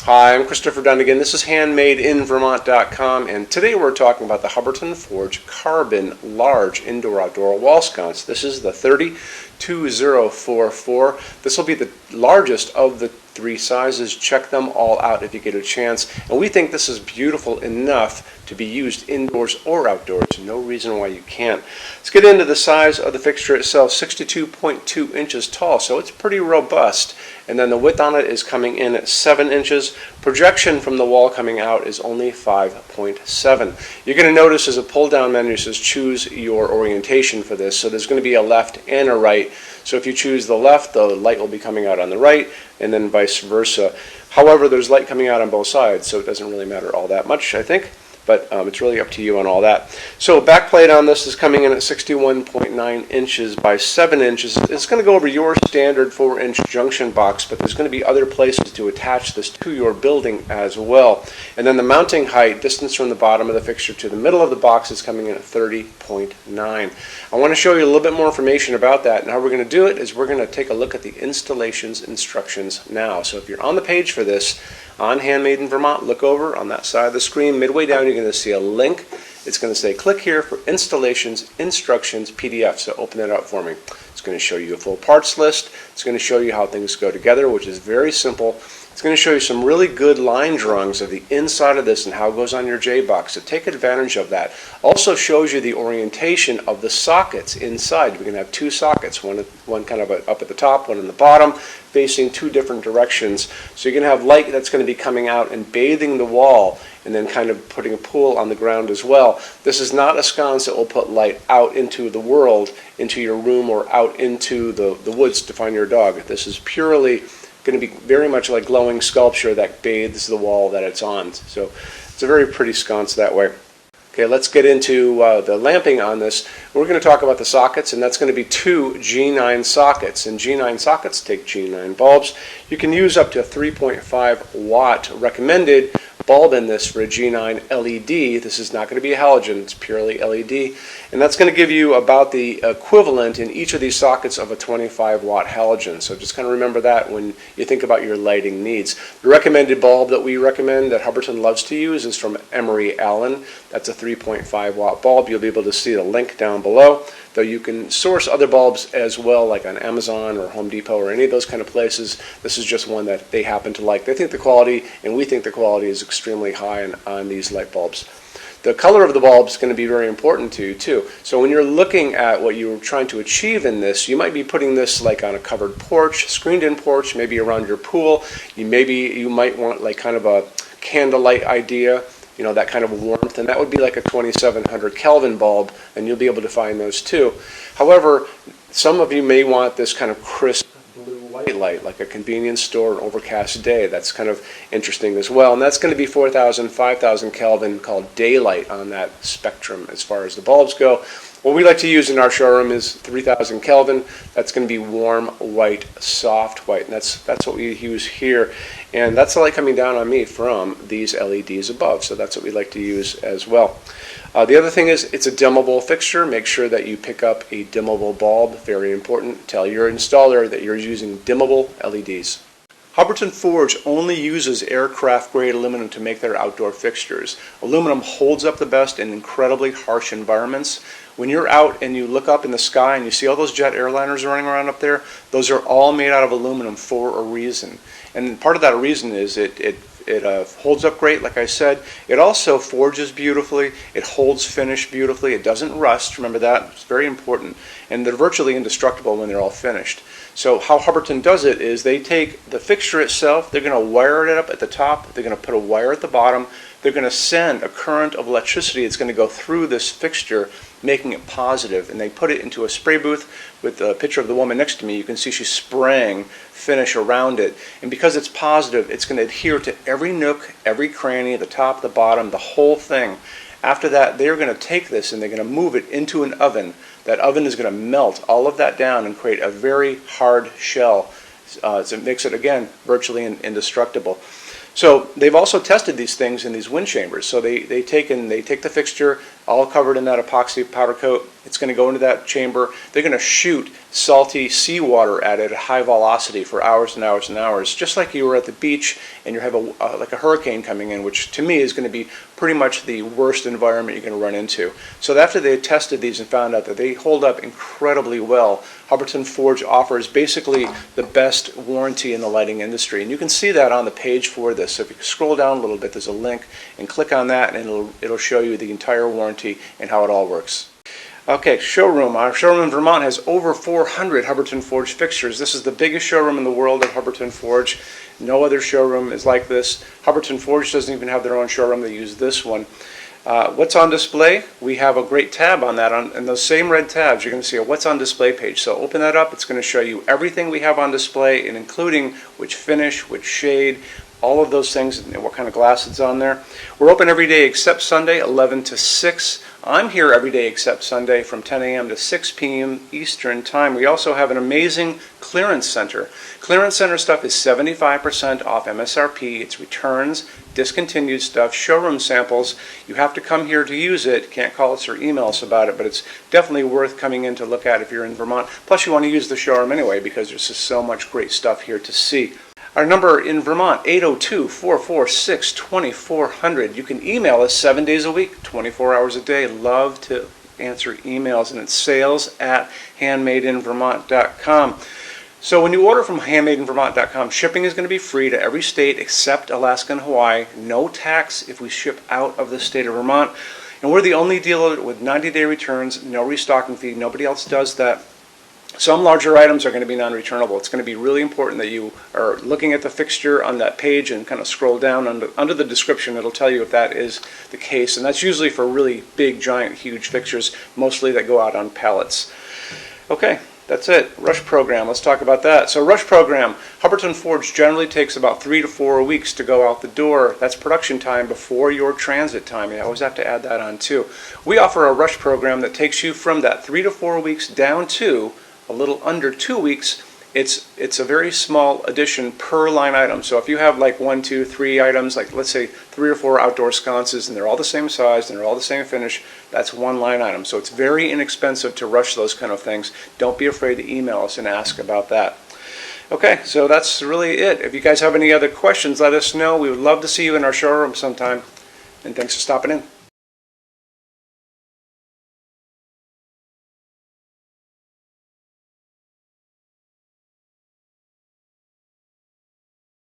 Hi, I'm Christopher Dunn again. This is HandmadeInVermont.com, and today we're talking about the Hubbardton Forge Carbon Large Indoor-Outdoor Wall Sconce. This is the 302044. This will be the largest of the three sizes. Check them all out if you get a chance. And we think this is beautiful enough to be used indoors or outdoors. No reason why you can't. Let's get into the size of the fixture itself. 62.2 inches tall, so it's pretty robust. And then the width on it is coming in at 7 inches. Projection from the wall coming out is only 5.7. You're going to notice there's a pull-down menu that says choose your orientation for this. So there's going to be a left and a right. So if you choose the left, the light will be coming out on the right, and then vice versa. However, there's light coming out on both sides, so it doesn't really matter all that much, I think. But it's really up to you on all that. So back plate on this is coming in at 61.9 inches by 7 inches. It's going to go over your standard 4-inch junction box, but there's going to be other places to attach this to your building as well. And then the mounting height, distance from the bottom of the fixture to the middle of the box, is coming in at 30.9. I want to show you a little bit more information about that. And how we're going to do it is we're going to take a look at the installations instructions now. So if you're on the page for this, on Handmade in Vermont, look over on that side of the screen. Midway down, you're going to see a link. It's going to say click here for installations instructions PDF. So open that up for me. It's going to show you a full parts list. It's going to show you how things go together, which is very simple. It's going to show you some really good line drawings of the inside of this and how it goes on your J-box. So take advantage of that. Also shows you the orientation of the sockets inside. We're going to have two sockets, one kind of up at the top, one in the bottom, facing two different directions. So you're going to have light that's going to be coming out and bathing the wall, and then kind of putting a pool on the ground as well. This is not a sconce that will put light out into the world, into your room, or out into the woods to find your dog. This is purely going to be very much like glowing sculpture that bathes the wall that it's on. So it's a very pretty sconce that way. Okay, let's get into the lamping on this. We're going to talk about the sockets, and that's going to be two G9 sockets. And G9 sockets take G9 bulbs. You can use up to a 3.5 watt recommended bulb in this for a G9 LED. This is not going to be a halogen, it's purely LED. And that's going to give you about the equivalent in each of these sockets of a 25 watt halogen. So just kind of remember that when you think about your lighting needs. The recommended bulb that we recommend that Hubbardton loves to use is from Emery Allen. That's a 3.5 watt bulb. You'll be able to see the link down below. Though you can source other bulbs as well, like on Amazon or Home Depot or any of those kind of places. This is just one that they happen to like. They think the quality, and we think the quality, is extremely high on these light bulbs. The color of the bulb is going to be very important to you too. So when you're looking at what you're trying to achieve in this, you might be putting this like on a covered porch, screened-in porch, maybe around your pool. You might want like kind of a candlelight idea, you know, that kind of warmth, and that would be like a 2700 Kelvin bulb, and you'll be able to find those too. However, some of you may want this kind of crisp blue white light, like a convenience store, an overcast day. That's kind of interesting as well, and that's going to be 4000, 5000 Kelvin, called daylight on that spectrum as far as the bulbs go. What we like to use in our showroom is 3000 Kelvin. That's going to be warm white, soft white, and that's what we use here. And that's the light coming down on me from these LEDs above, so that's what we like to use as well. The other thing is it's a dimmable fixture. Make sure that you pick up a dimmable bulb. Very important. Tell your installer that you're using dimmable LEDs. Hubbardton Forge only uses aircraft-grade aluminum to make their outdoor fixtures. Aluminum holds up the best in incredibly harsh environments. When you're out and you look up in the sky and you see all those jet airliners running around up there, those are all made out of aluminum for a reason. And part of that reason is it holds up great, like I said. It also forges beautifully. It holds finish beautifully. It doesn't rust. Remember that. It's very important. And they're virtually indestructible when they're all finished. So how Hubbardton does it is they take the fixture itself, they're going to wire it up at the top, they're going to put a wire at the bottom, they're going to send a current of electricity that's going to go through this fixture, making it positive, and they put it into a spray booth. With a picture of the woman next to me, you can see she's spraying finish around it, and because it's positive, it's going to adhere to every nook, every cranny, the top, the bottom, the whole thing. After that, they're going to take this and they're going to move it into an oven. That oven is going to melt all of that down and create a very hard shell. So it makes it, again, virtually indestructible. So they've also tested these things in these wind chambers. So they take the fixture, all covered in that epoxy powder coat. It's going to go into that chamber. They're going to shoot salty seawater at it at high velocity for hours and hours and hours, just like you were at the beach and you have like a hurricane coming in, which to me is going to be pretty much the worst environment you're going to run into. So after they tested these and found out that they hold up incredibly well, Hubbardton Forge offers basically the best warranty in the lighting industry. And you can see that on the page for this. So if you scroll down a little bit, there's a link, and click on that, and it'll show you the entire warranty and how it all works. Okay, showroom. Our showroom in Vermont has over 400 Hubbardton Forge fixtures. This is the biggest showroom in the world of Hubbardton Forge. No other showroom is like this. Hubbardton Forge doesn't even have their own showroom. They use this one. What's on display? We have a great tab on that. And those same red tabs, you're going to see a what's on display page. So open that up. It's going to show you everything we have on display, and including which finish, which shade, all of those things, and what kind of glass it's on there. We're open every day except Sunday, 11 to 6. I'm here every day except Sunday from 10 a.m. to 6 p.m. Eastern Time. We also have an amazing clearance center. Clearance center stuff is 75% off MSRP. It's returns, discontinued stuff, showroom samples. You have to come here to use it. Can't call us or email us about it, but it's definitely worth coming in to look at if you're in Vermont. Plus, you want to use the showroom anyway because there's just so much great stuff here to see. Our number in Vermont, 802-446-2400. You can email us 7 days a week, 24 hours a day. Love to answer emails, and it's sales@HandmadeInVermont.com. So when you order from HandmadeInVermont.com, shipping is going to be free to every state except Alaska and Hawaii. No tax if we ship out of the state of Vermont. And we're the only dealer with 90-day returns, no restocking fee. Nobody else does that. Some larger items are going to be non-returnable. It's going to be really important that you are looking at the fixture on that page and kind of scroll down under the description. It'll tell you if that is the case. And that's usually for really big, giant, huge fixtures, mostly that go out on pallets. Okay, that's it. Rush program. Let's talk about that. So rush program, Hubbardton Forge generally takes about 3 to 4 weeks to go out the door. That's production time before your transit time. You always have to add that on too. We offer a rush program that takes you from that 3 to 4 weeks down to a little under 2 weeks. It's a very small addition per line item. So if you have like 1, 2, 3 items, like let's say 3 or 4 outdoor sconces, and they're all the same size and they're all the same finish, that's one line item. So it's very inexpensive to rush those kind of things. Don't be afraid to email us and ask about that. Okay, so that's really it. If you guys have any other questions, let us know. We would love to see you in our showroom sometime. And thanks for stopping in.